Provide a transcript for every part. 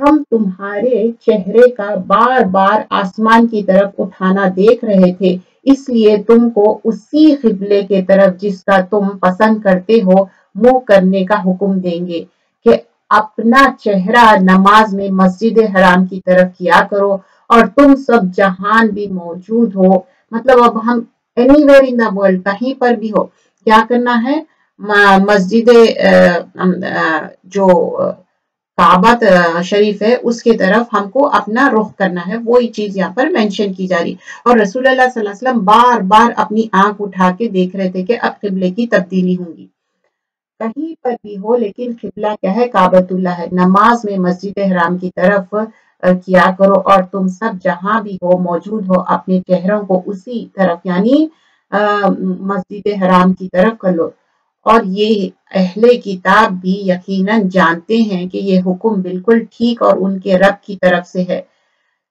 ہم تمہارے چہرے کا بار بار آسمان کی طرف اٹھانا دیکھ رہے تھے، اس لیے تم کو اسی قبلے کے طرف جس کا تم پسند کرتے ہو منہ کرنے کا حکم دیں گے کہ اپنا چہرہ نماز میں مسجد حرام کی طرف کیا کرو، اور تم سب جہاں بھی موجود ہو، مطلب اب ہم any where in the world, کہیں پر بھی ہو، کیا کرنا ہے؟ مسجد جو کعبہ شریف ہے اس کی طرف ہم کو اپنا رخ کرنا ہے، وہی چیز یہاں پر مینشن کی جا رہی، اور رسول اللہ صلی اللہ علیہ وسلم بار بار اپنی آنکھ اٹھا کے دیکھ رہے تھے کہ اب قبلے کی تبدیلی ہوگی، کہیں پر بھی ہو لیکن قبلہ کیا ہے؟ کعبۃ اللہ ہے، نماز میں مسجد حرام کی طرف کیا کرو، اور تم سب جہاں بھی ہو موجود ہو اپنے چہروں کو اسی طرف یعنی مسجد حرام کی طرف کر لو، اور یہ اہل کتاب بھی یقیناً جانتے ہیں کہ یہ حکم بالکل ٹھیک اور ان کے رب کی طرف سے ہے،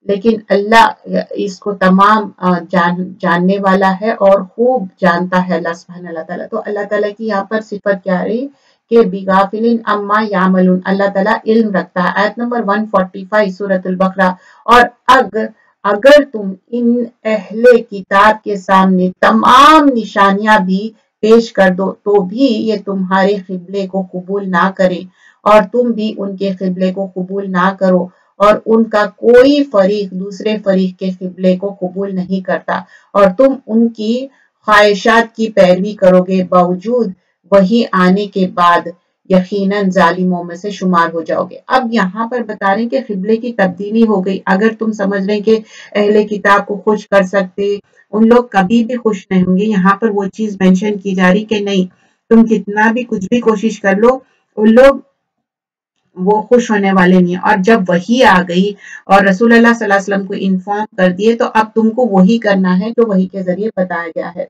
لیکن اللہ اس کو تمام جاننے والا ہے اور خوب جانتا ہے اللہ سبحانہ اللہ تعالیٰ۔ تو اللہ تعالیٰ کی یہاں پر صفت کیا رہی کہ بِغَافِلٍ عَمَّا يَعْمَلُونَ، اللہ تعالیٰ علم رکھتا ہے۔ آیت نمبر 145 سورۃ البقرہ، اور اگر تم ان اہل کتاب کے سامنے تمام نشانیاں بھی پیش کر دو تو بھی یہ تمہارے قبلے کو قبول نہ کریں، اور تم بھی ان کے قبلے کو قبول نہ کرو، اور ان کا کوئی فریق دوسرے فریق کے قبلے کو قبول نہیں کرتا، اور تم ان کی خواہشات کی پیروی کرو گے، باوجود وہی آنے کے بعد یقیناً ظالموں میں سے شمار ہو جاؤ گے۔ اب یہاں پر بتا رہے ہیں کہ قبلے کی تبدیلی ہو گئی، اگر تم سمجھ رہے کہ اہل کتاب کو خوش کر سکتے، ان لوگ کبھی بھی خوش نہیں ہوں گے، یہاں پر وہ چیز مینشن کی جا رہی کہ نہیں، تم کتنا بھی کچھ بھی کوشش کر لو، ان لوگ وہ خوش ہونے والے نہیں ہیں، اور جب وحی آ گئی اور رسول اللہ صلی اللہ علیہ وسلم کو انفارم کر دیے تو اب تم کو وہی کرنا ہے جو وحی کے ذریعے بتایا گیا ہے،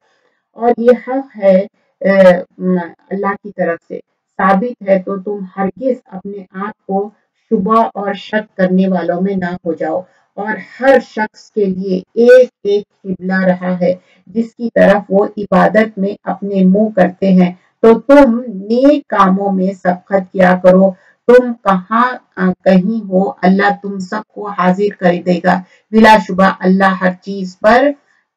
اور یہ حق ہے اللہ کی طرف سے ثابت ہے، تو تم ہرگز اپنے آپ کو شبہ اور شک کرنے والوں میں نہ ہو جاؤ، اور ہر شخص کے لیے ایک ایک قبلہ رہا ہے جس کی طرف وہ عبادت میں اپنے منہ کرتے ہیں، تو تم نیک کاموں میں سبقت کیا کرو، تم کہیں ہو اللہ تم سب کو حاضر کر دے گا، بلا شبہ اللہ ہر چیز پر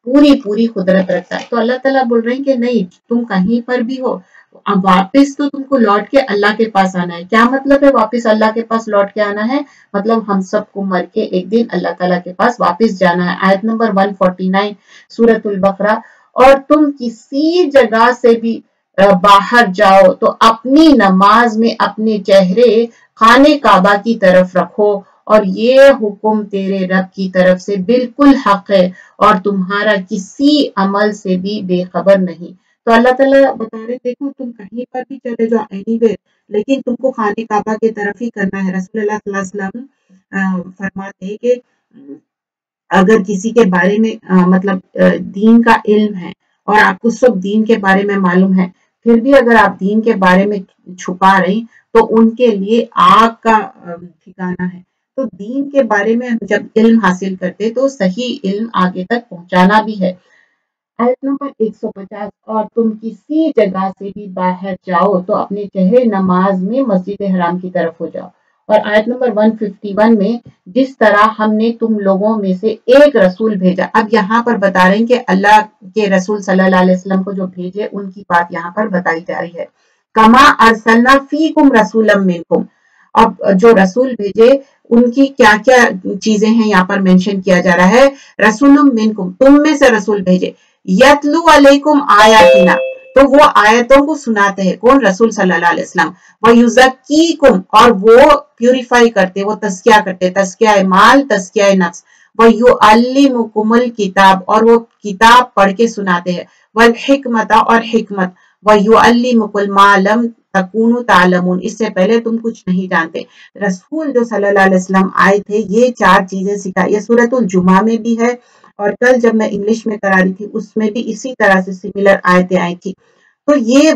پوری قدرت رکھتا ہے۔ تو اللہ تعالیٰ بول رہے ہیں کہ نہیں، تم کہیں پر بھی ہو، اب واپس تو تم کو لوٹ کے اللہ کے پاس آنا ہے۔ کیا مطلب ہے واپس اللہ کے پاس لوٹ کے آنا ہے؟ مطلب ہم سب کو مر کے ایک دن اللہ تعالیٰ کے پاس واپس جانا ہے۔ آیت نمبر 149 سورۃ البقرہ، اور تم کسی جگہ سے بھی باہر جاؤ تو اپنی نماز میں اپنے چہرے خانے کعبہ کی طرف رکھو، اور یہ حکم تیرے رب کی طرف سے بالکل حق ہے، اور تمہارا کسی عمل سے بھی بے خبر نہیں۔ تو اللہ تعالیٰ بتا رہے دیکھو تم کہیں پر بھی چلے جاؤ اینی وے، لیکن تم کو خانے کعبہ کی طرف ہی کرنا ہے۔ رسول اللہ صلی اللہ علیہ وسلم فرماتے ہیں کہ اگر کسی کے بارے میں مطلب دین کا علم ہے اور آپ کو سب دین کے بارے میں معلوم ہے، پھر بھی اگر آپ دین کے بارے میں چھپا رہی تو ان کے لیے آگ کا ٹھکانہ ہے۔ تو دین کے بارے میں جب علم حاصل کرتے تو صحیح علم آگے تک پہنچانا بھی ہے۔ آیت نمبر 150، اور تم کسی جگہ سے بھی باہر جاؤ تو اپنے چہرے نماز میں مسجد حرام کی طرف ہو جاؤ، اور آیت نمبر 151 میں جس طرح ہم نے تم لوگوں میں سے ایک رسول بھیجا، اب یہاں پر بتا رہے ہیں کہ اللہ کے رسول صلی اللہ علیہ وسلم کو جو بھیجے ان کی بات یہاں پر بتائی جا رہی ہے۔ کما ارسلنا فیکم رسولا منکم، اب جو رسول بھیجے ان کی کیا کیا چیزیں ہیں یہاں پر مینشن کیا جا رہا ہے، رسول منکم، تم میں سے رسول بھیجے، یتلو علیکم آیاتنا، تو وہ آیتوں کو سناتے ہیں، کون؟ رسول صلی اللہ علیہ وسلم، وَيُزَكِّيكُمْ، اور وہ پیوریفائی کرتے، وہ تزکیہ کرتے، تزکیہ مال، تزکیہ نفس، وَيُعَلِّمُكُمُ الْكِتَابَ، اور وہ کتاب پڑھ کے سناتے ہیں، وَالْحِكْمَةَ، اور حکمت، وَيُعَلِّمُكُمْ مَا لَمْ تَكُونُوا تَعْلَمُونَ، اس سے پہلے تم کچھ نہیں جانتے۔ رسول جو صلی اللہ علیہ وسلم آئے تھے یہ چار چیزیں سکھائی، یہ سورۃ الجمعہ میں بھی ہے، اور کل جب میں انگلش میں کرا رہی تھی اس میں بھی اسی طرح سے سملر آیتیں آئی تھی۔ تو یہ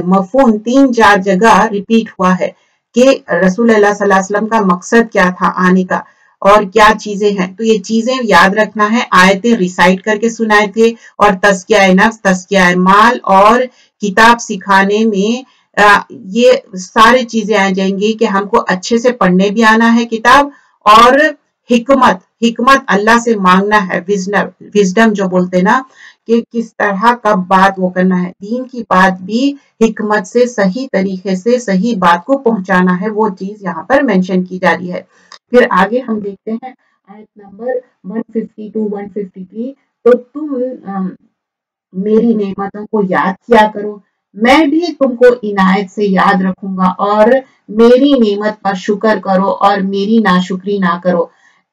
مفہوم 3-4 جگہ ریپیٹ ہوا ہے کہ رسول اللہ صلی اللہ علیہ وسلم کا مقصد کیا تھا آنے کا اور کیا چیزیں ہیں، تو یہ چیزیں یاد رکھنا ہے۔ آیتیں ریسائٹ کر کے سنائے تھے، اور تزکیہ نفس، تزکیہ مال اور کتاب سکھانے میں یہ سارے چیزیں آ جائیں گی کہ ہم کو اچھے سے پڑھنے بھی آنا ہے کتاب، اور حکمت اللہ سے مانگنا ہے، وزڈم جو بولتے نا کہ کس طرح کب بات وہ کرنا ہے، دین کی بات بھی حکمت سے صحیح طریقے سے صحیح بات کو پہنچانا ہے، وہ چیز یہاں پر مینشن کی جا رہی ہے۔ پھر آگے ہم دیکھتے ہیں آیت نمبر 152-153، تو تم میری نعمتوں کو یاد کیا کرو، میں بھی تم کو عنایت سے یاد رکھوں گا، اور میری نعمت پر شکر کرو اور میری ناشکری نہ کرو۔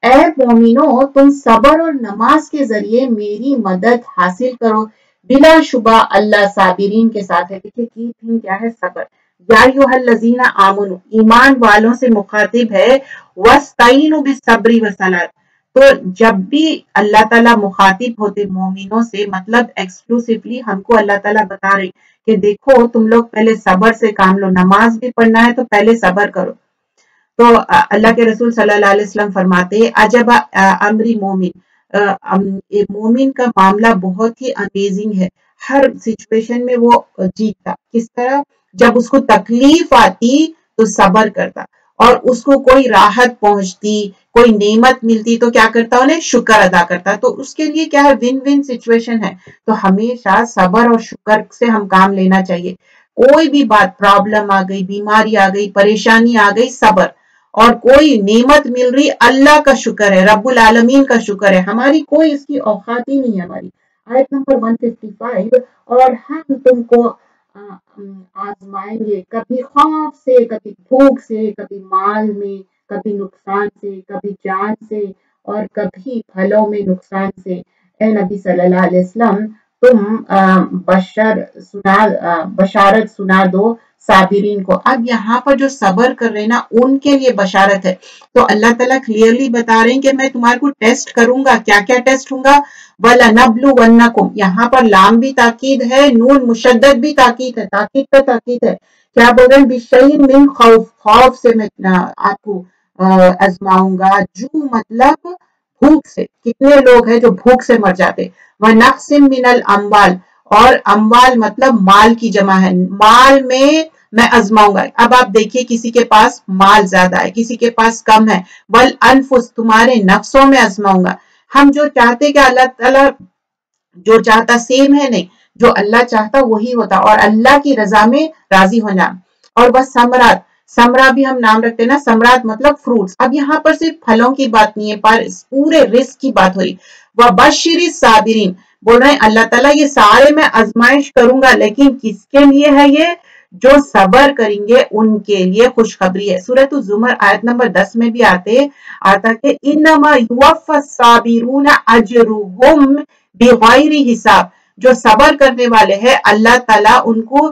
اے مومنو، تم صبر اور نماز کے ذریعے میری مدد حاصل کرو، بلا شبہ اللہ صابرین کے ساتھ ہے۔ دیکھیں کی تھیم کیا ہے؟ صبر۔ یا ایھا الذین آمنو، ایمان والوں سے مخاطب ہے، وَاسْتَعِینُوا بِالصَّبْرِ وَالصَّلَاةِ۔ تو جب بھی اللہ تعالیٰ مخاطب ہوتے مومنوں سے، مطلب ایکسکلوسیولی ہم کو اللہ تعالیٰ بتا رہے کہ دیکھو تم لوگ پہلے صبر سے کام لو، نماز بھی پڑھنا ہے تو پہلے صبر کرو۔ تو اللہ کے رسول صلی اللہ علیہ وسلم فرماتے ہیں عجب امری مومن، مومن کا معاملہ بہت ہی امیزنگ ہے، ہر سچویشن میں وہ جیتتا۔ کس طرح؟ جب اس کو تکلیف آتی تو صبر کرتا، اور اس کو کوئی راحت پہنچتی، کوئی نعمت ملتی تو کیا کرتا؟ انہیں شکر ادا کرتا۔ تو اس کے لیے کیا ہے؟ ون ون سچویشن ہے۔ تو ہمیشہ صبر اور شکر سے ہم کام لینا چاہیے۔ کوئی بھی بات، پرابلم آ گئی، بیماری آ گئی، پریشانی آ گئی، صبر، اور کوئی نعمت مل رہی، اللہ کا شکر ہے، رب العالمین کا شکر ہے، ہماری کوئی اس کی اوقات ہی نہیں ہے ہماری۔ آیت نمبر 155، اور ہم تم کو آزمائیں گے، کبھی خوف سے، کبھی بھوک سے، کبھی مال میں، کبھی نقصان سے، کبھی جان سے، اور کبھی پھلوں میں نقصان سے۔ اے نبی صلی اللہ علیہ وسلم، تم بشارت سنا دو صابرین کو۔ اب یہاں پر جو صبر کر رہے نا ان کے لیے بشارت ہے۔ تو اللہ تعالیٰ کلیئرلی بتا رہے ہیں کہ میں تمہارے کو ٹیسٹ کروں گا۔ کیا کیا ٹیسٹ ہوں گا؟ وَلَنَبْلُوَنَّكُمْ، یہاں پر لام بھی تاکید ہے، نون مشدد بھی تاکید ہے، تاکید پہ تاکید ہے۔ کیا بول رہے ہیں؟ بِشَيْءٍ مِّن خَوْفٍ، خوف سے میں آپ کو آزماؤں گا۔ جو مطلب بھوک سے، کتنے لوگ ہیں جو بھوک سے مر جاتے۔ وَنَقْصٍ مِّنَ الْأَمْوَالِ، اور اموال مطلب مال کی جمع ہے، مال میں آزماؤں گا۔ اب آپ دیکھیے کسی کے پاس مال زیادہ ہے، کسی کے پاس کم ہے۔ وَالْأَنفُسِ، تمہارے نفسوں میں آزماؤں گا۔ ہم جو چاہتے کہ اللہ تعالیٰ جو چاہتا سیم ہے نہیں، جو اللہ چاہتا وہی ہوتا، اور اللہ کی رضا میں راضی ہونا۔ اور بس ثمرات بھی ہم نام رکھتے ہیں نا، ثمرات مطلب فروٹس۔ اب یہاں پر صرف پھلوں کی بات نہیں ہے، پر پورے رزق کی بات ہو رہی۔ وَبَشِّرِ الصَّابِرِينَ، بول رہے ہیں اللہ تعالیٰ یہ سارے میں آزمائش کروں گا، لیکن کس کے لیے ہے یہ؟ جو صبر کریں گے ان کے لیے خوشخبری ہے۔ سورۃ الزمر آیت نمبر 10 میں بھی آتا کہ انما یوفی الصابرون اجرهم بغیر حساب، جو صبر کرنے والے ہیں اللہ تعالیٰ ان کو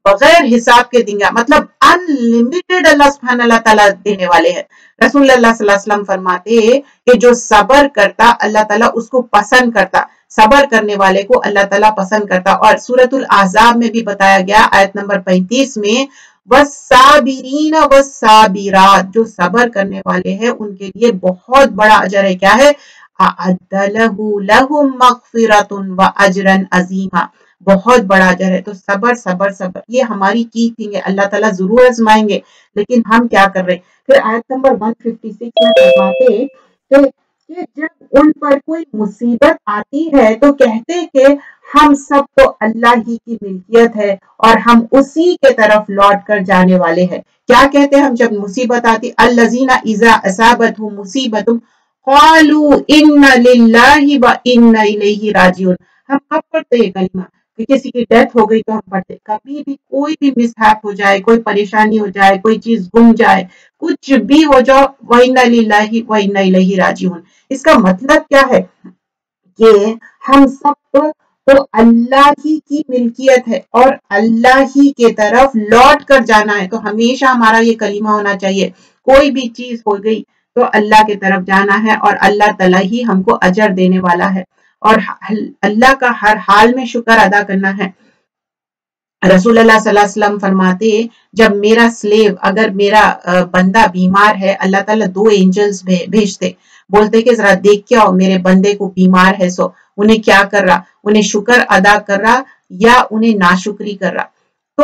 بغیر حساب کے دیں گا، مطلب ان لمیٹڈ اللہ سبحانہ اللہ تعالیٰ دینے والے ہیں۔ رسول اللہ صلی اللہ علیہ وسلم فرماتے ہیں کہ جو صبر کرتا اللہ تعالیٰ اس کو پسند کرتا، صبر کرنے والے کو اللہ تعالیٰ پسند کرتا۔ اور سورۃ الاحزاب میں بھی بتایا گیا آیت نمبر 35 میں، والصابرین والصابرات، جو صبر کرنے والے ہیں ان کے لیے بہت بڑا اجر ہے۔ کیا ہے؟ اعد لهم مغفرۃ واجرا عظیما، بہت بڑا اجر ہے۔ تو صبر یہ ہماری کی تھی، اللہ تعالیٰ ضرور آزمائیں گے، لیکن ہم کیا کر رہے ہیں؟ پھر آیت نمبر 156 میں فرماتے کہ جب ان پر کوئی مصیبت آتی ہے تو کہتے کہ ہم سب تو اللہ ہی کی ملکیت ہے اور ہم اسی کے طرف لوٹ کر جانے والے ہیں۔ کیا کہتے ہیں ہم جب مصیبت آتی؟ الذین اذا اصابتهم مصیبت قالوا انا للہ وانا الیہ راجعون۔ ہم کب پڑھتے ہیں کلمہ؟ کہ کسی کی ڈیتھ ہو گئی تو ہم پڑھتے، کبھی بھی کوئی بھی مس ہیپ ہو جائے، کوئی پریشانی ہو جائے، کوئی چیز گم جائے، کچھ بھی ہو جاؤ، وَإِنَّا لِلَّهِ وَإِنَّا إِلَيْهِ راجعون۔ اس کا مطلب کیا ہے؟ کہ ہم سب تو اللہ ہی کی ملکیت ہے اور اللہ ہی کے طرف لوٹ کر جانا ہے۔ تو ہمیشہ ہمارا یہ کلمہ ہونا چاہیے، کوئی بھی چیز ہو گئی تو اللہ کے طرف جانا ہے، اور اللہ تعالیٰ ہی ہم کو اجر دینے والا ہے، اور اللہ کا ہر حال میں شکر ادا کرنا ہے۔ رسول اللہ صلی اللہ علیہ وسلم فرماتے جب میرا سلیو، اگر میرا بندہ بیمار ہے، اللہ تعالیٰ 2 اینجلز بھیجتے، بولتے کہ ذرا دیکھ کے آؤ میرے بندے کو بیمار ہے، سو انہیں کیا کر رہا، انہیں شکر ادا کر رہا یا انہیں ناشکری کر رہا۔ تو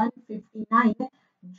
159,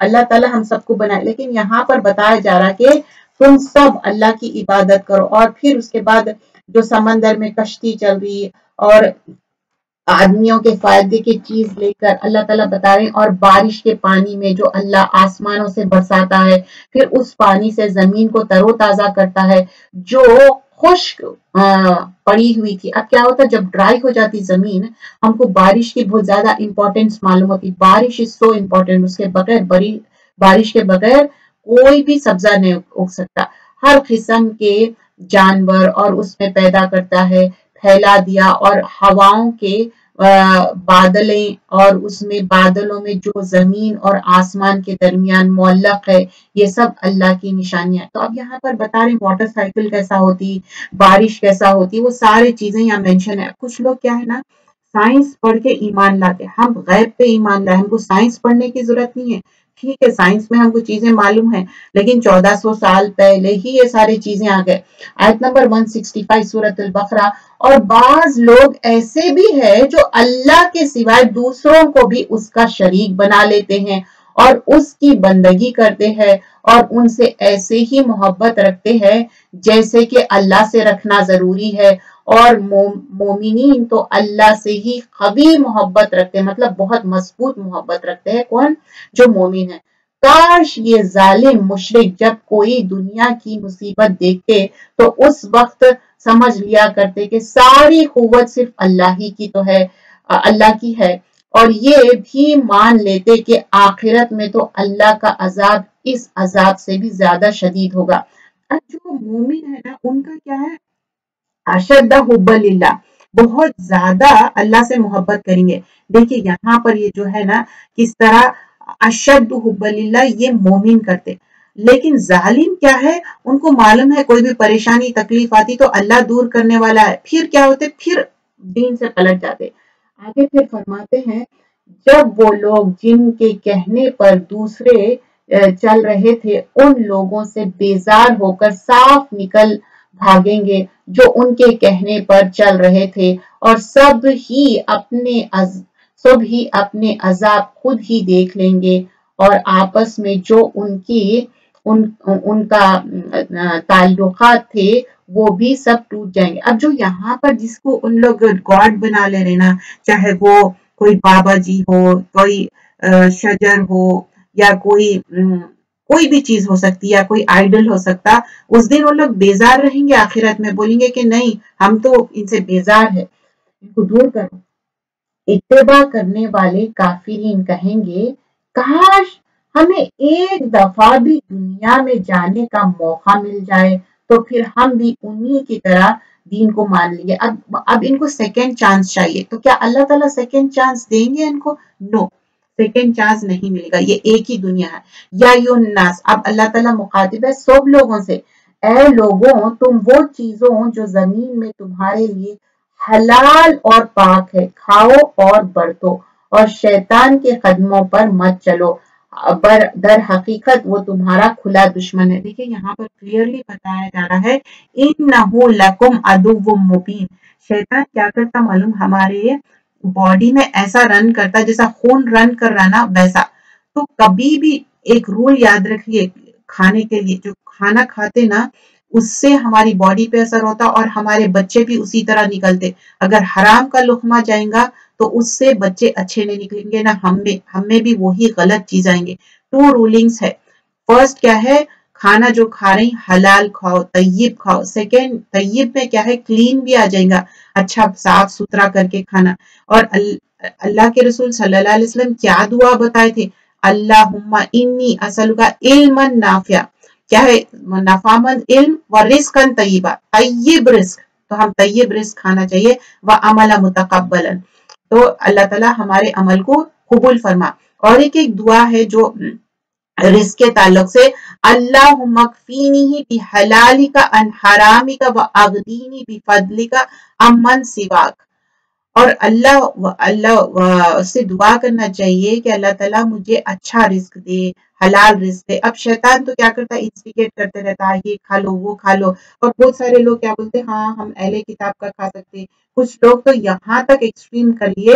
اللہ تعالیٰ ہم سب کو بنائے، لیکن یہاں پر بتایا جا رہا کہ تم سب اللہ کی عبادت کرو. اور پھر اس کے بعد جو سمندر میں کشتی چل رہی ہے اور آدمیوں کے فائدے کی چیز لے کر اللہ تعالیٰ بتا رہے ہیں، اور بارش کے پانی میں جو اللہ آسمانوں سے برساتا ہے، پھر اس پانی سے زمین کو تر و تازہ کرتا ہے جو خشک پڑی ہوئی تھی. اب کیا ہوتا جب ڈرائی ہو جاتی زمین، ہم کو بارش کی بہت زیادہ امپورٹنس معلوم ہوتی. بارش از سو امپورٹنٹ، اس کے بغیر بارش کے بغیر کوئی بھی سبزہ نہیں اگ سکتا. ہر قسم کے جانور اور اس میں پیدا کرتا ہے، پھیلا دیا. اور ہواؤں کے بادلیں اور اس میں بادلوں میں جو زمین اور آسمان کے درمیان معلق ہے، یہ سب اللہ کی نشانیاں. تو اب یہاں پر بتا رہے واٹر سائیکل کیسا ہوتی، بارش کیسا ہوتی، وہ سارے چیزیں یہاں مینشن ہے. کچھ لوگ کیا ہے نا سائنس پڑھ کے ایمان لاتے، ہم غیب پہ ایمان لائے، ہم کو سائنس پڑھنے کی ضرورت نہیں ہے. ٹھیک ہے سائنس میں ہم کو چیزیں معلوم ہیں، لیکن 1400 سال پہلے ہی یہ ساری چیزیں آ گئے. آیت نمبر 165 سورۃ البقرہ. اور بعض لوگ ایسے بھی ہیں جو اللہ کے سوائے دوسروں کو بھی اس کا شریک بنا لیتے ہیں اور اس کی بندگی کرتے ہیں اور ان سے ایسے ہی محبت رکھتے ہیں جیسے کہ اللہ سے رکھنا ضروری ہے. اور مومنین تو اللہ سے ہی قوی محبت رکھتے ہیں، مطلب بہت مضبوط محبت رکھتے ہیں. کون؟ جو مومن ہے. کاش یہ ظالم مشرک جب کوئی دنیا کی مصیبت دیکھتے تو اس وقت سمجھ لیا کرتے کہ ساری قوت صرف اللہ ہی کی تو ہے، اللہ کی ہے، اور یہ بھی مان لیتے کہ آخرت میں تو اللہ کا عذاب اس عذاب سے بھی زیادہ شدید ہوگا. اب جو مومن ہے نا ان کا کیا ہے اشد حب للہ، بہت زیادہ اللہ سے محبت کریں گے. دیکھیے یہاں پر یہ جو ہے نا کس طرح اشد حب للہ یہ مومن کرتے. لیکن ظالم کیا ہے ان کو معلوم ہے کوئی بھی پریشانی تکلیف آتی تو اللہ دور کرنے والا ہے، پھر کیا ہوتے پھر دین سے پلٹ جاتے. آگے پھر فرماتے ہیں جب وہ لوگ جن کے کہنے پر دوسرے چل رہے تھے ان لوگوں سے بیزار ہو کر صاف نکل بھاگیں گے جو ان کے کہنے پر چل رہے تھے، اور سب ہی اپنے عذاب خود ہی دیکھ لیں گے، اور آپس میں جو ان کا تعلقات تھے وہ بھی سب ٹوٹ جائیں گے. اب جو یہاں پر جس کو ان لوگ گاڈ بنا لے رہے نا، چاہے وہ کوئی بابا جی ہو، کوئی شجر ہو، یا کوئی بھی چیز ہو سکتی یا کوئی آئیڈل ہو سکتا، اس دن وہ لوگ بیزار رہیں گے. آخرت میں بولیں گے کہ نہیں ہم تو ان سے بیزار ہے، ان کو دور کرو. اتباع کرنے والے کافرین کہیں گے کاش ہمیں ایک دفعہ بھی دنیا میں جانے کا موقع مل جائے تو پھر ہم بھی انہی کی طرح دین کو مان لیں گے. اب ان کو سیکنڈ چانس چاہیے، تو کیا اللہ تعالیٰ سیکنڈ چانس دیں گے ان کو؟ نو، سیکنڈ چانس نہیں ملے گا، یہ ایک ہی دنیا ہے. یا الناس، اب اللہ تعالیٰ مخاطب ہے سب لوگوں سے، اے لوگوں تم وہ چیزوں جو زمین میں تمہارے لیے حلال اور پاک ہے کھاؤ اور برتو، اور شیطان کے قدموں پر مت چلو، در حقیقت وہ تمہارا کھلا دشمن ہے. دیکھیں یہاں پر کلیئرلی بتایا جا رہا ہے انہو لکم عدو مبین. شیطان کیا کرتا معلوم، ہمارے باڈی میں ایسا رن کرتا جیسا خون رن کر رہا نا ویسا. تو کبھی بھی ایک رول یاد رکھیے کھانے کے لیے، جو کھانا کھاتے نا اس سے ہماری باڈی پہ اثر ہوتا اور ہمارے بچے بھی اسی طرح نکلتے. اگر حرام کا لقمہ جائیں گا تو اس سے بچے اچھے نہیں نکلیں گے، نہ ہم میں بھی وہی غلط چیز آئیں گے. 2 رولنگز ہے. فرسٹ کیا ہے، کھانا جو کھا رہے ہیں حلال کھاؤ، طیب کھاؤ. سیکنڈ طیب میں کیا ہے کلین بھی آ جائے گا، اچھا صاف ستھرا کر کے کھانا. اور اللہ کے رسول صلی اللہ علیہ وسلم کیا دعا بتائے تھے، اللہم انی اسألک علما نافعا، کیا ہے نفعمند علم و رزقا طیبا، طیب رزق، تو ہم طیب رزق کھانا چاہیے، وعملا متقبلا، تو اللہ تعالیٰ ہمارے عمل کو قبول فرما. اور ایک دعا ہے جو رزق کے تعلق سے، اللہم اکفینی بحلالک عن حرامک واغنینی بفضلک عمن سواک. اور اللہ سے دعا کرنا چاہیے کہ اللہ تعالیٰ مجھے اچھا رزق دے، حلال رزق دے. اب شیطان تو کیا کرتا ہے انسٹیگیٹ کرتے رہتا ہے یہ کھا لو وہ کھا لو، اور بہت سارے لوگ کیا بولتے ہیں ہاں ہم اہل کتاب کا کھا سکتے. کچھ لوگ تو یہاں تک ایکسٹریم کر لیے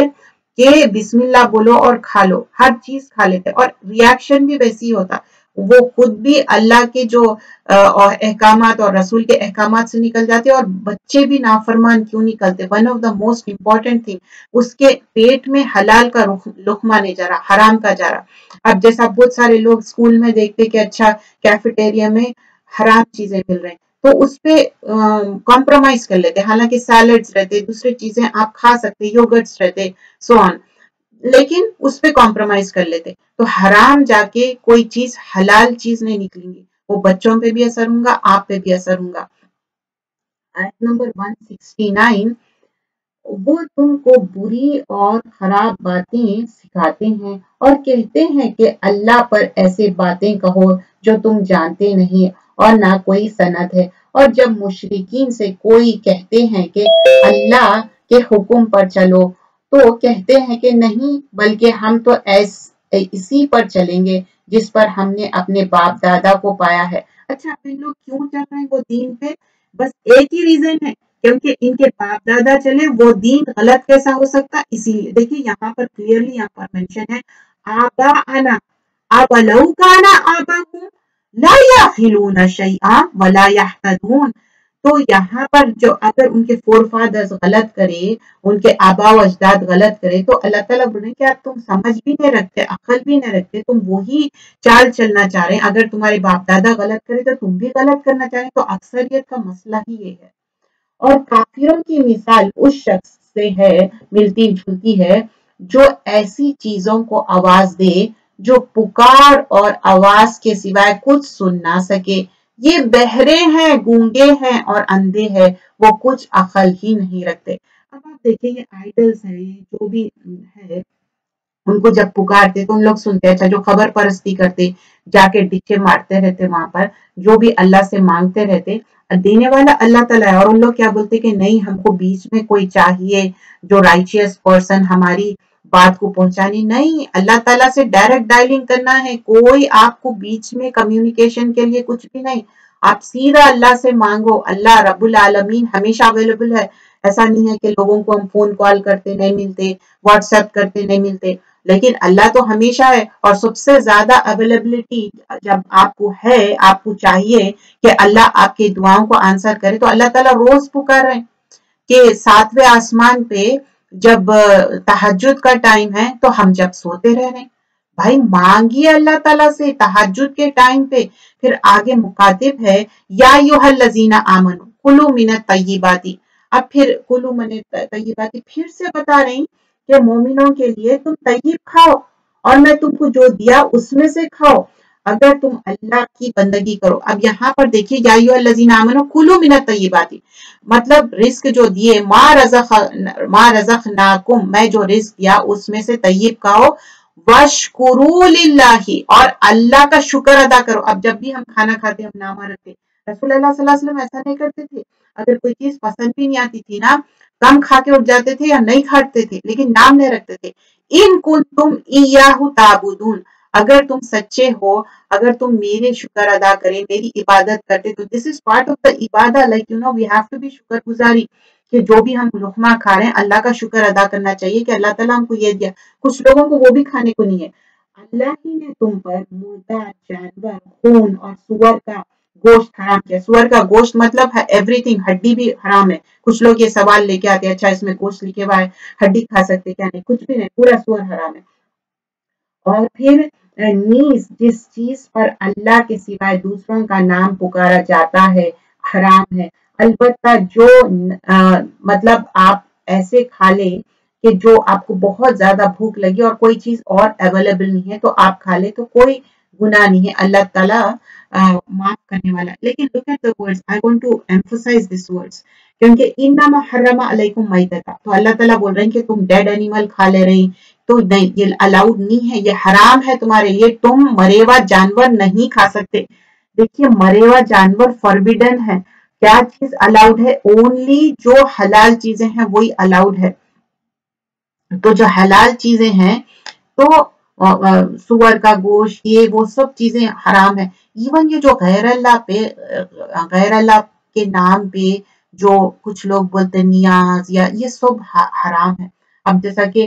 کہ بسم اللہ بولو اور کھا لو، ہر چیز کھا لیتے اور ریاکشن بھی ویسی ہوتا. وہ خود بھی اللہ کے جو احکامات اور رسول کے احکامات سے نکل جاتے اور بچے بھی نافرمان کیوں نکلتے. One of the most important thing, اس کے پیٹ میں حلال کا لقمہ نہیں جا رہا، حرام کا جا رہا. اب جیسا بہت سارے لوگ اسکول میں دیکھتے کہ اچھا کیفیٹیریا میں حرام چیزیں مل رہے ہیں تو اس پہ کمپرومائز کر لیتے، حالانکہ سیلڈز رہتے، دوسری چیزیں آپ کھا سکتے، یوگرٹس رہتے، سو آن، لیکن اس پہ کمپرومائز کر لیتے. تو حرام جا کے کوئی چیز حلال چیز نہیں نکلیں گی، وہ بچوں پہ بھی اثر ہوگا، آپ پہ بھی اثر ہوگا. آیت نمبر 169، وہ تم کو بری اور خراب باتیں سکھاتے ہیں اور کہتے ہیں کہ اللہ پر ایسے باتیں کہو جو تم جانتے نہیں اور نہ کوئی سند ہے. اور جب مشرکین سے کوئی کہتے ہیں کہ اللہ کے حکم پر چلو تو کہتے ہیں کہ نہیں، بلکہ ہم تو اسی پر چلیں گے جس پر ہم نے اپنے باپ دادا کو پایا ہے. اچھا ان لوگ کیوں چل رہے ہیں وہ دین پہ؟ بس ایک ہی ریزن ہے، کیونکہ ان کے باپ دادا چلے، وہ دین غلط کیسا ہو سکتا. اسی لیے دیکھیے یہاں پر کلیئرلی یہاں پر مینشن ہے آبا انا اولو کانا آبا لا یعقلون شیئا ولا یہتدون. تو یہاں پر جو اگر ان کے فور فادرز غلط کرے، ان کے آبا و اجداد غلط کرے تو اللہ تعالیٰ بولے کہ آپ تم سمجھ بھی نہیں رکھتے، عقل بھی نہیں رکھتے، تم وہی چال چلنا چاہ رہے ہیں. اگر تمہارے باپ دادا غلط کرے تو تم بھی غلط کرنا چاہ رہے ہیں. تو اکثریت کا مسئلہ ہی یہ ہے. اور کافروں کی مثال اس شخص سے ہے ملتی جلتی ہے جو ایسی چیزوں کو آواز دے جو پکار اور آواز کے سوائے کچھ سن نہ سکے. یہ بہرے ہیں، گونگے ہیں اور اندھے ہیں، وہ کچھ عقل ہی نہیں رکھتے. اب آپ دیکھیں یہ آئیڈلز ہیں، جو بھی ہے ان کو جب پکارتے تو ان لوگ سنتے. اچھا جو خبر پرستی کرتے جا کے ڈکے مارتے رہتے وہاں پر، جو بھی اللہ سے مانگتے رہتے، دینے والا اللہ تعالیٰ ہے. اور ان لوگ کیا بولتے کہ نہیں ہم کو بیچ میں کوئی چاہیے جو رائچیس پرسن ہماری بات کو پہنچانی. نہیں، اللہ تعالیٰ سے ڈائریکٹ ڈائلنگ کرنا ہے، کوئی آپ کو بیچ میں کمیونیکیشن کے لیے کچھ بھی نہیں. آپ سیدھا اللہ سے مانگو. اللہ رب العالمین ہمیشہ اویلیبل ہے. ایسا نہیں ہے کہ لوگوں کو ہم فون کال کرتے نہیں ملتے، واٹس ایپ کرتے نہیں ملتے، لیکن اللہ تو ہمیشہ ہے. اور سب سے زیادہ اویلیبلٹی جب آپ کو ہے، آپ کو چاہیے کہ اللہ آپ کی دعاؤں کو آنسر کرے، تو اللہ تعالیٰ روز پکار رہے ہیں کہ 7ویں آسمان پہ جب تہجد کا ٹائم ہے تو ہم جب سوتے رہ رہے ہیں. بھائی مانگیے اللہ تعالیٰ سے تہجد کے ٹائم پہ. پھر آگے مخاطب ہے یا ایھا الذین آمنوا کلوا من الطیبات. اب پھر کلوا من الطیبات پھر سے بتا رہی کہ مومنوں کے لیے تم طیب کھاؤ اور میں تم کو جو دیا اس میں سے کھاؤ اگر تم اللہ کی بندگی کرو. اب یہاں پر دیکھیے یا ایھا الذین آمنوا کلوا من الطیبات، مطلب رزق جو دیے، ما رزقناکم، میں جو رزق دیا اس میں سے طیب کھاؤ. وَاشْكُرُوا لِلَّهِ، اور اللہ کا شکر ادا کرو. اب جب بھی ہم کھانا کھاتے ہم نام رکھتے، رسول اللہ صلی اللہ علیہ وسلم ایسا نہیں کرتے تھے. اگر کوئی چیز پسند بھی نہیں آتی تھی نا، کم کھا کے اٹھ جاتے تھے یا نہیں کھاتے تھے، لیکن نام نہیں رکھتے تھے. ان کنتم ایاہ تعبدون، اگر تم سچے ہو، اگر تم میرے شکر ادا کرے، میری عبادت کرتے، تو this is part of the ibadah. Like you know we have to be شکر گزاری کہ جو بھی ہم لقمہ کھا رہے ہیں اللہ کا شکر ادا کرنا چاہیے کہ اللہ تعالیٰ ہم کو یہ دیا. کچھ لوگوں کو وہ بھی کھانے کو نہیں ہے. اللہ ہی نے تم پر مردہ جانور، خون اور سور کا گوشت حرام کیا. سور کا گوشت مطلب ایوری تھنگ، ہڈی بھی حرام ہے. کچھ لوگ یہ سوال لے کے آتے ہیں اچھا اس میں گوشت لکھے ہوا ہے، ہڈی کھا سکتے کیا؟ نہیں، کچھ بھی نہیں، پورا سور حرام ہے. اور پھر نیز جس چیز پر اللہ کے سوائے دوسروں کا نام پکارا جاتا ہے حرام ہے. البتہ جو مطلب آپ ایسے کھا لیں کہ جو آپ کو بہت زیادہ بھوک لگی اور کوئی چیز اور اویلیبل نہیں ہے تو آپ کھا لیں تو کوئی گناہ نہیں ہے. اللہ تعالیٰ معاف کرنے والا. لیکن look at the words, I want to emphasize these words کیونکہ انما حرم علیکم میتۃ، تو اللہ تعالیٰ بول رہے ہیں کہ تم ڈیڈ اینیمل کھا لے رہی تو نہیں، یہ الاؤڈ نہیں ہے، یہ حرام ہے تمہارے لیے. تم مرے ہوا جانور نہیں کھا سکتے. دیکھیے مرے ہوا جانور فوربیڈن ہے. کیا چیز الاؤڈ ہے؟ اونلی جو حلال چیزیں ہیں وہی الاؤڈ ہے. تو جو حلال چیزیں ہیں تو سور کا گوشت، یہ وہ سب چیزیں حرام ہے. ایون یہ جو غیر اللہ کے نام پہ جو کچھ لوگ بولتے نیاز یا یہ سب حرام ہے. اب جیسا کہ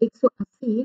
180,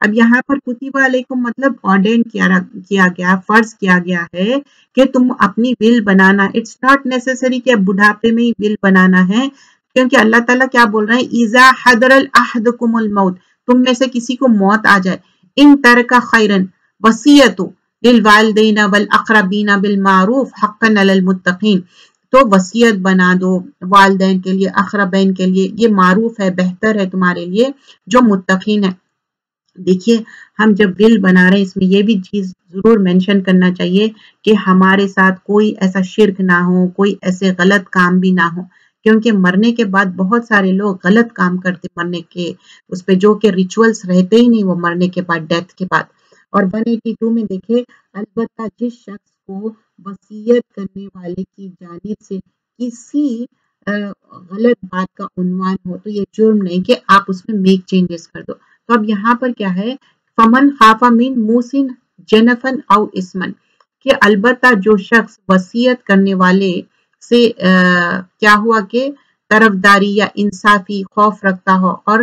اب یہاں پر کتبہ علیکم مطلب آرڈین کیا گیا، فرض کیا گیا ہے کہ تم اپنی ول بنانا. اٹس ناٹ نیسیسری کہ بڑھاپے میں ہی ول بنانا ہے، کیونکہ اللہ تعالیٰ کیا بول رہے ہیں، اذا حضر احدکم الموت، تم میں سے کسی کو موت آ جائے، ان ترک خیرن وصیت للوالدین والاقربین بالمعروف حقا علی المتقین، تو وصیت بنا دو والدین کے لیے، اقربین کے لیے، یہ معروف ہے، بہتر ہے تمہارے لیے جو متقین ہے. دیکھیے ہم جب ول بنا رہے ہیں اس میں یہ بھی چیز ضرور مینشن کرنا چاہیے کہ ہمارے ساتھ کوئی ایسا شرک نہ ہو، کوئی ایسے غلط کام بھی نہ ہو، کیونکہ مرنے کے بعد بہت سارے لوگ غلط کام کرتے مرنے کے اس پہ، جو کہ ریچولز رہتے ہی نہیں وہ مرنے کے بعد، ڈیتھ کے بعد. اور 182 میں دیکھیں، البتہ جس شخص کو وصیت کرنے والے کی جانب سے کسی غلط بات کا عنوان ہو تو یہ جرم نہیں کہ آپ اس میں میک چینجز کر دو. تو اب یہاں پر کیا ہے، فمن خاف من موسن جنفن او اسمن، کہ البتہ جو شخص وصیت کرنے والے سے کیا ہوا کہ طرفداری یا انصافی خوف رکھتا ہو اور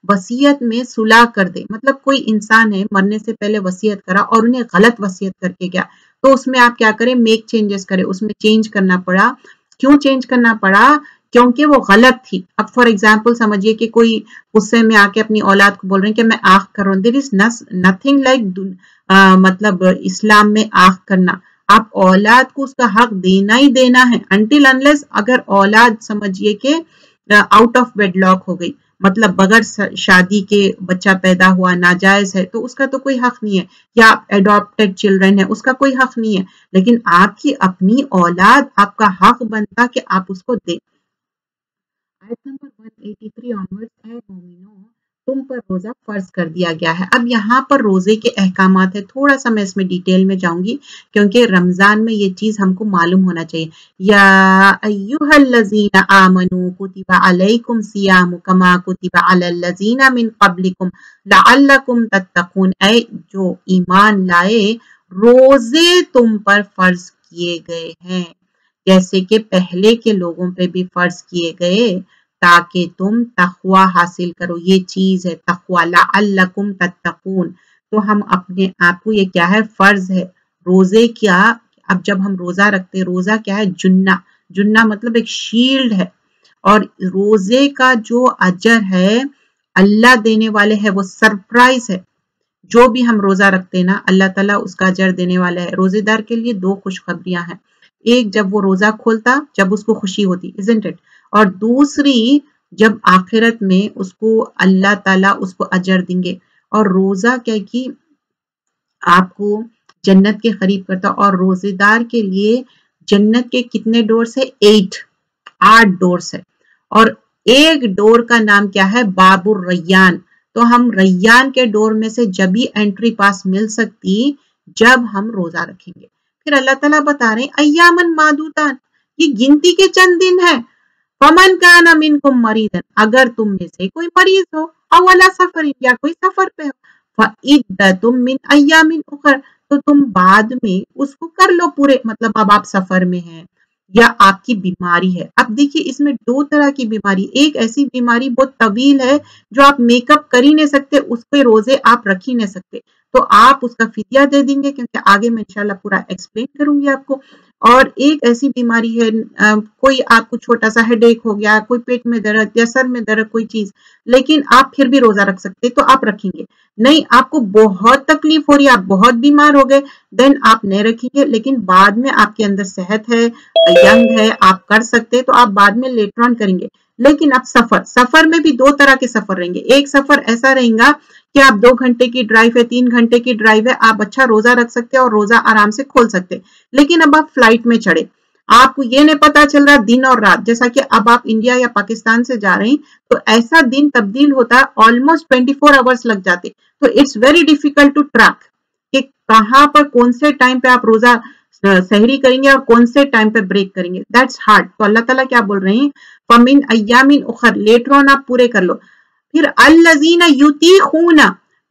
وصیت میں صلح کر دے. مطلب کوئی انسان ہے مرنے سے پہلے وصیت کرا اور انہیں غلط وصیت کر کے گیا، تو اس میں آپ کیا کریں، میک چینجز کریں، اس میں چینج کرنا پڑا. کیوں چینج کرنا پڑا؟ کیونکہ وہ غلط تھی. اب فار ایگزامپل سمجھیے کہ کوئی غصے میں آ کے اپنی اولاد کو بول رہے ہیں کہ میں آنکھ کر رہا ہوں. دیر از نتھنگ لائک مطلب اسلام میں آنکھ کرنا. آپ اولاد کو اس کا حق دینا ہی دینا ہے انٹل انلیس اگر اولاد سمجھیے کہ آؤٹ آف ویڈ لاک ہو گئی، مطلب بغیر شادی کے بچہ پیدا ہوا، ناجائز ہے، تو اس کا تو کوئی حق نہیں ہے. یا اڈاپٹڈ چلڈرن ہے، اس کا کوئی حق نہیں ہے. لیکن آپ کی اپنی اولاد، آپ کا حق بنتا کہ آپ اس کو دیں. آیت نمبر 183 آنورڈ، اے مومنو تم پر روزہ فرض کر دیا گیا ہے. اب یہاں پر روزے کے احکامات ہے، تھوڑا سا میں اس میں ڈیٹیل میں جاؤں گی کیونکہ رمضان میں یہ چیز ہم کو معلوم ہونا چاہیے. یا ایھا الذین آمنوا کتب علیکم صیام کما کتب علی الذین من قبلکم لعلکم تتقون، اے جو ایمان لائے روزے تم پر فرض کیے گئے ہیں جیسے کہ پہلے کے لوگوں پہ بھی فرض کیے گئے تاکہ تم تقوی حاصل کرو. یہ چیز ہے تقوی، لعلکم تتقون. تو ہم اپنے آپ کو، یہ کیا ہے، فرض ہے روزے کیا. اب جب ہم روزہ رکھتے، روزہ کیا ہے، جنہ مطلب ایک شیلڈ ہے، اور روزے کا جو اجر ہے اللہ دینے والے ہے، وہ سرپرائز ہے. جو بھی ہم روزہ رکھتے نا اللہ تعالیٰ اس کا اجر دینے والا ہے. روزے دار کے لیے 2 خوشخبریاں ہیں، ایک جب وہ روزہ کھولتا جب اس کو خوشی ہوتی isn't it؟ اور دوسری جب آخرت میں اس کو اللہ تعالیٰ اس کو اجر دیں گے. اور روزہ کیا کہ آپ کو جنت کے قریب کرتا، اور روزے دار کے لیے جنت کے کتنے ڈورز ہے، 8 ڈورز ہے. اور ایک ڈور کا نام کیا ہے، باب الریان. تو ہم ریان کے ڈور میں سے جب ہی انٹری پاس مل سکتی جب ہم روزہ رکھیں گے. پھر اللہ تعالیٰ بتا رہے ہیں ایامن معدودان، یہ گنتی کے چند دن ہیں. فمن کان منکم مریضا، اگر تم میں سے کوئی مریض ہو، او علی سفر، یا کوئی سفر پہ ہو، فعدۃ من ایام اخر، تو تم بعد میں اس کو کر لو پورے. مطلب اب آپ سفر میں ہیں یا آپ کی بیماری ہے. اب دیکھیے اس میں 2 طرح کی بیماری، ایک ایسی بیماری بہت طویل ہے جو آپ میک اپ کر ہی نہیں سکتے، اس پہ روزے آپ رکھ ہی نہیں سکتے، تو آپ اس کا فدیہ دے دیں گے، کیونکہ آگے میں انشاءاللہ پورا ایکسپلین کروں گی آپ کو. اور ایک ایسی بیماری ہے، کوئی آپ کو چھوٹا سا ہیڈ ایک ہو گیا، کوئی پیٹ میں درد یا سر میں درد، کوئی چیز، لیکن آپ پھر بھی روزہ رکھ سکتے تو آپ رکھیں گے. نہیں آپ کو بہت تکلیف ہو رہی ہے، آپ بہت بیمار ہو گئے، دین آپ نہیں رکھیں گے. لیکن بعد میں آپ کے اندر صحت ہے، ینگ ہے، آپ کر سکتے تو آپ بعد میں لیٹر آن کریں گے. لیکن اب سفر میں بھی 2 طرح کے سفر رہیں گے. ایک سفر ایسا رہیں گا کہ آپ 2 گھنٹے کی ڈرائیو ہے، 3 گھنٹے کی ڈرائیو ہے، آپ اچھا روزہ رکھ سکتے اور روزہ آرام سے کھول سکتے. لیکن اب آپ فلائٹ میں چڑھے، آپ کو یہ نہیں پتا چل رہا دن اور رات، جیسا کہ اب آپ انڈیا یا پاکستان سے جا رہے ہیں تو ایسا دن تبدیل ہوتا ہے، آلموسٹ 24 آورس لگ جاتے. تو it's very difficult to track کہ کہاں پر کون سے ٹائم پہ آپ روزہ سحری کریں گے اور کون سے ٹائم پہ بریک کریں گے. That's hard. تو اللہ تعالیٰ کیا بول رہے ہیں، فَمِنْ أَيَّامٍ أُخَرَ، لیٹر آن آپ پورے کر لو. پھر الَّذِينَ يُطِيقُونَ،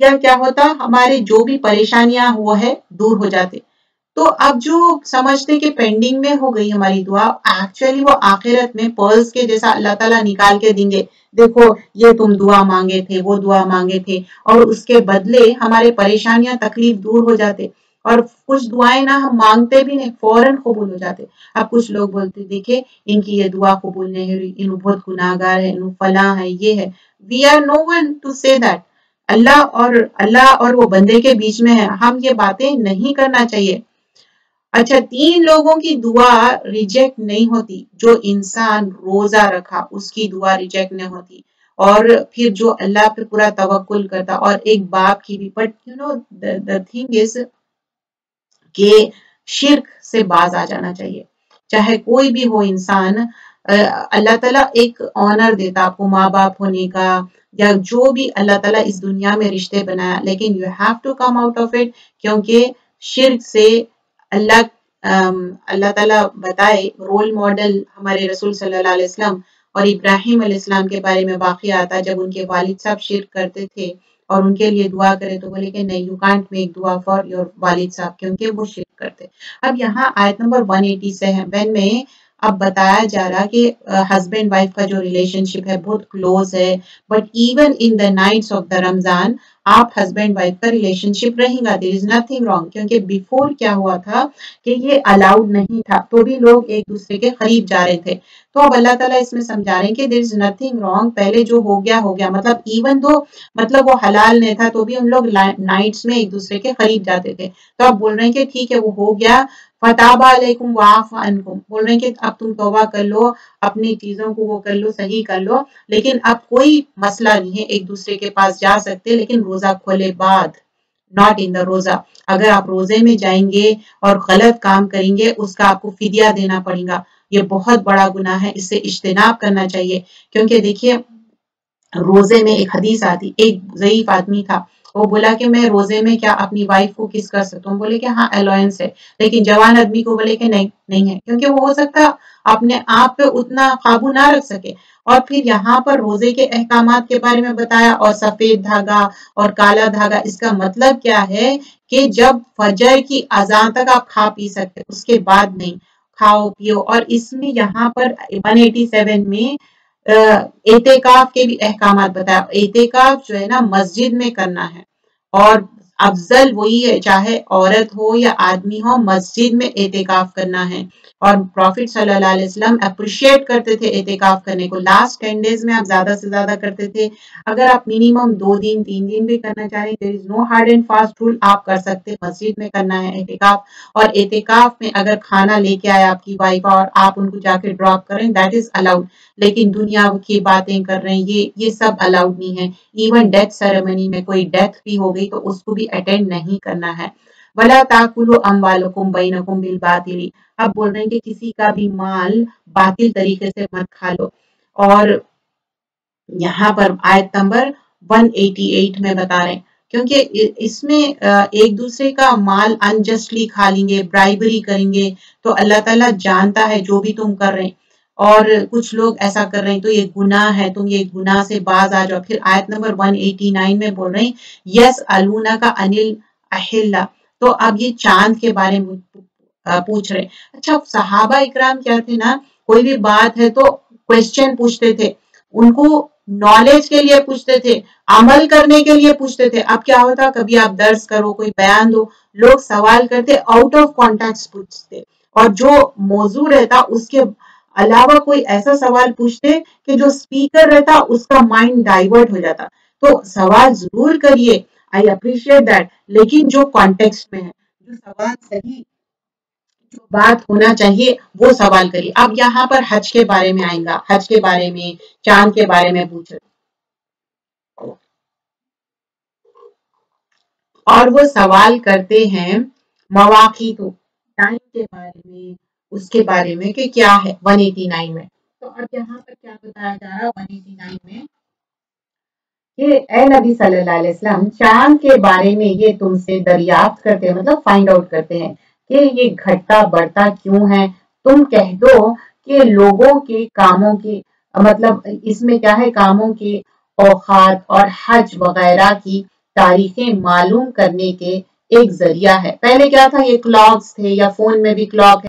یا کیا ہوتا ہمارے جو بھی پریشانیاں وہ ہے دور ہو جاتے. تو اب جو سمجھتے کہ پینڈنگ میں ہو گئی ہماری دعا، ایکچولی وہ آخرت میں پرس کے جیسا اللہ تعالیٰ نکال کے دیں گے. دیکھو یہ تم دعا مانگے تھے، وہ دعا مانگے تھے، اور اس کے بدلے ہمارے پریشانیاں تکلیف دور ہو جاتے. اور کچھ دعائیں نا ہم مانگتے بھی نہیں، فوراً قبول ہو جاتے. اب کچھ لوگ بولتے دیکھے ان کی یہ دعا قبول نہیں ہوئی، انہوں بہت گناہگار ہے، انہوں فلاں ہے، یہ ہے. We are no one to say that. اللہ اور وہ بندے کے بیچ میں ہے، ہم یہ باتیں نہیں کرنا چاہیے. اچھا، 3 لوگوں کی دعا ریجیکٹ نہیں ہوتی. جو انسان روزہ رکھا اس کی دعا ریجیکٹ نہیں ہوتی، اور پھر جو اللہ پہ پورا توکل کرتا، اور ایک باپ کی بھی. But you know the thing is کہ شرک سے باز آ جانا چاہیے. چاہے کوئی بھی ہو انسان، اللہ تعالیٰ ایک آنر دیتا آپ کو ماں باپ ہونے کا، یا جو بھی اللہ تعالیٰ اس دنیا میں رشتے بنایا، لیکن you have to come out of it. کیونکہ شرک سے اللہ تعالیٰ بتائے رول ماڈل ہمارے رسول صلی اللہ علیہ وسلم اور ابراہیم علیہ السلام کے بارے میں واقعہ آتا. جب ان کے والد صاحب شرک کرتے تھے اور ان کے لیے دعا کرے تو بولے کہ نہیں، یو کانٹ میک دعا فار یور والد صاحب، کیونکہ وہ شرک کرتے. اب یہاں آیت نمبر 187 میں اب بتایا جا رہا کہ ہسبینڈ وائف کا جو ریلیشن شپ ہے بہت کلوز ہے. But even in the nights of the Ramadan آپ ہسبینڈ وائف کا ریلیشن شپ رہیں گا. There is nothing wrong. کیونکہ بیفور کیا ہوا تھا کہ یہ الاؤڈ نہیں تھا، تو بھی لوگ ایک دوسرے کے قریب جا رہے تھے. تو اب اللہ تعالیٰ اس میں سمجھا رہے ہیں کہ دیر از نتھنگ رانگ. پہلے جو ہو گیا ہو گیا، مطلب ایون دو مطلب وہ حلال نہیں تھا تو بھی ہم لوگ نائٹس میں ایک دوسرے کے قریب جاتے تھے. تو اب بول رہے ہیں کہ ٹھیک ہے وہ ہو گیا، فتاب علیکم وعفو عنکم. بول رہے ہیں کہ اب تم توبہ کر لو، اپنی چیزوں کو وہ کر لو، صحیح کر لو. لیکن اب کوئی مسئلہ نہیں ہے، ایک دوسرے کے پاس جا سکتے، لیکن روزہ کھولے بعد، ناٹ ان دا روزہ. اگر آپ روزے میں جائیں گے اور غلط کام کریں گے اس کا آپ کو فدیہ دینا پڑے گا. یہ بہت بڑا گناہ ہے، اس سے اجتناب کرنا چاہیے. کیونکہ دیکھیے روزے میں ایک حدیث آتی، ایک ضعیف آدمی تھا، وہ بولا کہ میں روزے میں کیا اپنی وائف کو کس کر سکتا ہوں؟ بولے کہ ہاں الوئنس ہے. لیکن جوان آدمی کو بولے کہ نہیں ہے، کیونکہ وہ ہو سکتا اپنے آپ پہ اتنا قابو نہ رکھ سکے. اور پھر یہاں پر روزے کے احکامات کے بارے میں بتایا، اور سفید دھاگا اور کالا دھاگا، اس کا مطلب کیا ہے کہ جب فجر کی اذان تک آپ کھا پی سکتے، اس کے بعد نہیں کھاؤ پیو. اور اس میں یہاں پر 187 میں اعتکاف کے بھی احکامات بتایا. اعتکاف جو ہے نا مسجد میں کرنا ہے، اور افضل وہی ہے چاہے عورت ہو یا آدمی ہو، مسجد میں اعتکاف کرنا ہے. اور پروفٹ صلی اللہ علیہ وسلم اپریشیٹ کرتے تھے اعتکاف کرنے کو. لاسٹ 10 days میں آپ زیادہ سے زیادہ کرتے تھے. اگر آپ منیمم 2 دن 3 دن بھی کرنا چاہیں، there is no hard and fast rule، آپ کر سکتے. مسجد میں کرنا ہے اعتکاف. اور اعتکاف میں اگر کھانا لے کے آئے آپ کی وائف اور آپ ان کو جا کے ڈراپ کریں، دیٹ از الاؤڈ. لیکن دنیا کی باتیں کر رہے ہیں، یہ سب الاؤڈ نہیں ہے. ایون ڈیتھ سیریمنی میں کوئی ڈیتھ بھی ہو گئی تو اس کو بھی اٹینڈ نہیں کرنا ہے. وَلَا تَأْكُلُوا أَمْوَالَكُمْ بَيْنَكُمْ بِالْبَاطِلِ. اب بول رہے ہیں کہ کسی کا بھی مال باطل طریقے سے مت کھا لو. اور یہاں پر آیت نمبر 188 میں بتا رہے ہیں، کیونکہ اس میں ایک دوسرے کا مال انجسٹلی کھا لیں گے، برائبری کریں گے، تو اللہ تعالیٰ جانتا ہے جو بھی تم کر رہے ہیں. اور کچھ لوگ ایسا کر رہے ہیں تو یہ گناہ ہے، تم یہ گناہ سے باز آ جاؤ. پھر آیت نمبر 189 میں بول رہے ہیں یَسْأَلُونَکَ عَنِ الْأَحِلَّةِ. تو اب یہ چاند کے بارے میں پوچھ رہے. اچھا صحابہ اکرام کیا تھے نا، کوئی بھی بات ہے تو کویسچن پوچھتے تھے، ان کو نالج کے لیے پوچھتے تھے، عمل کرنے کے لیے پوچھتے تھے. اب کیا ہوتا کبھی آپ درس کرو، کوئی بیان دو، لوگ سوال کرتے آؤٹ آف کانٹیکٹ پوچھتے، اور جو موضوع رہتا اس کے علاوہ کوئی ایسا سوال پوچھتے کہ جو اسپیکر رہتا اس کا مائنڈ ڈائیورٹ ہو جاتا. تو سوال ضرور کریے، آئی اپریشیٹ دیٹ، لیکن جو کانٹیکسٹ میں ہے، جو سوال صحیح جو بات ہونا چاہیے وہ سوال کریے. اب یہاں پر حج کے بارے میں آئیں گا، حج کے بارے میں، چاند کے بارے میں پوچھ رہے، اور وہ سوال کرتے ہیں مواقیت ٹائم کے بارے میں، اس کے بارے میں کہ کیا ہے 189 میں. تو اب یہاں پر کیا بتایا جا رہا 189 میں کہ اے نبی صلی اللہ علیہ وسلم، چاند کے بارے میں یہ تم سے دریافت کرتے ہیں، مطلب فائنڈ آؤٹ کرتے ہیں کہ یہ گھٹتا بڑھتا کیوں ہے. تم کہہ دو کہ لوگوں کے کاموں کی، مطلب اس میں کیا ہے، کاموں کے اوقات اور حج وغیرہ کی تاریخیں معلوم کرنے کے ایک ذریعہ ہے۔ پہلے کیا تھا، یہ کلاکس تھے یا فون میں بھی کلاک